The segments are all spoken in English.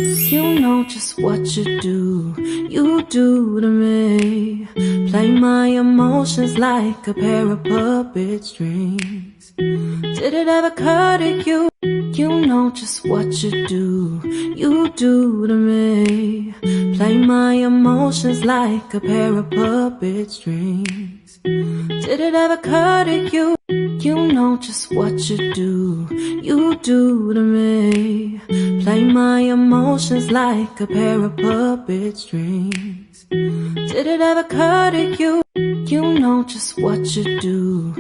You know just what you do to me. Play my emotions like a pair of puppet strings. Did it ever occur to you? You know just what you do to me. Play my emotions like a pair of puppet strings. Did it ever occur to you? You know just what you do to me. Play my emotions like a pair of puppet strings. Did it ever occur to you? You know just what you do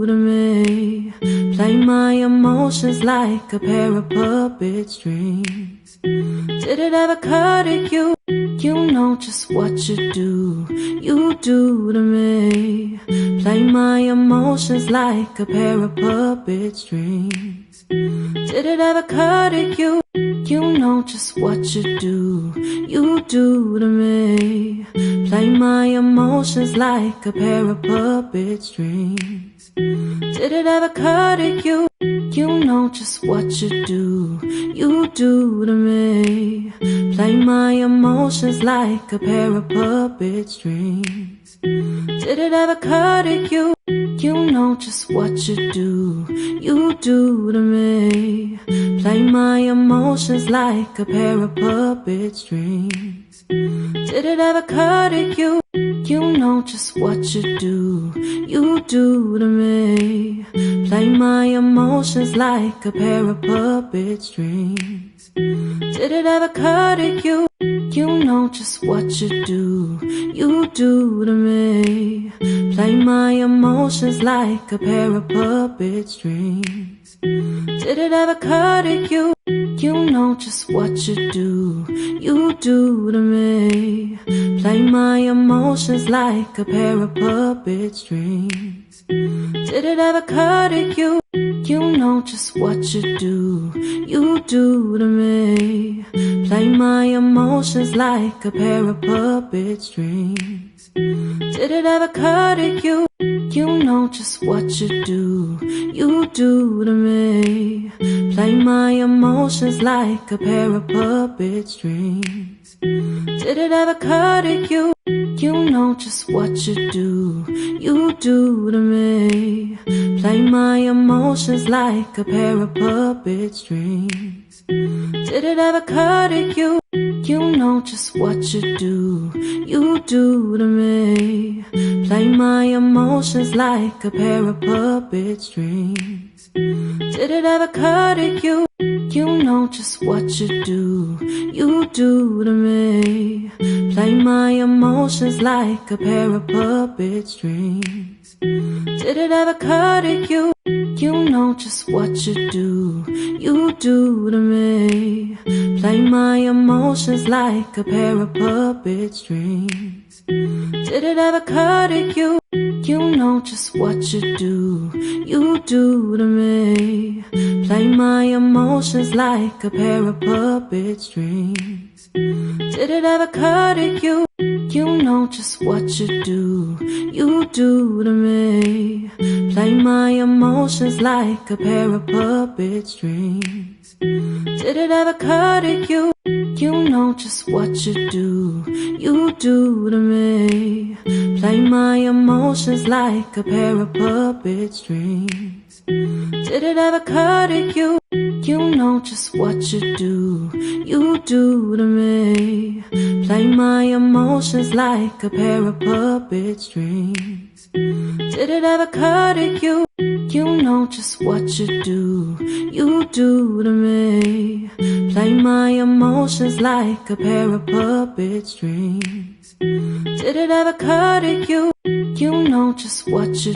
to me. Play my emotions like a pair of puppet strings. Did it ever occur to you? You know just what you do to me. Play my emotions like a pair of puppet strings. Did it ever occur to you? You know just what you do to me. Play my emotions like a pair of puppet strings. Did it ever occur to you? You know just what you do to me. Play my emotions like a pair of puppet strings. Did it ever occur to you? You know just what you do to me. Play my emotions like a pair of puppet strings. Did it ever occur to you? You know just what you do to me. Play my emotions like a pair of puppet strings. Did it ever occur to you? You know just what you do to me. Play my emotions like a pair of puppet strings. Did it ever occur to you? You know just what you do to me. Play my emotions like a pair of puppet strings. Did it ever occur to you? You know just what you do to me. Play my emotions like a pair of puppet strings. Did it ever occur to you? You know just what you do to me. Play my emotions like a pair of puppet strings. Did it ever occur to you? You know just what you do to me. Play my emotions like a pair of puppet strings. Did it ever occur to you? You know just what you do to me. Play my emotions like a pair of puppet strings. Did it ever occur to you? You know just what you do to me. Play my emotions like a pair of puppet strings. Did it ever occur to you? You know just what you do to me. Play my emotions like a pair of puppet strings. Did it ever occur to you? You know just what you do to me. Play my emotions like a pair of puppet strings. Did it ever occur to you? You know just what you do to me. Play my emotions like a pair of puppet strings. Did it ever occur to you? You know just what you do to me. Play my emotions like a pair of puppet strings. Did it ever occur to you? You know just what you do to me. Play my emotions like a pair of puppet strings. Did it ever occur to you? You know just what you do to me. Play my emotions like a pair of puppet strings. Did it ever occur to you? You know just what you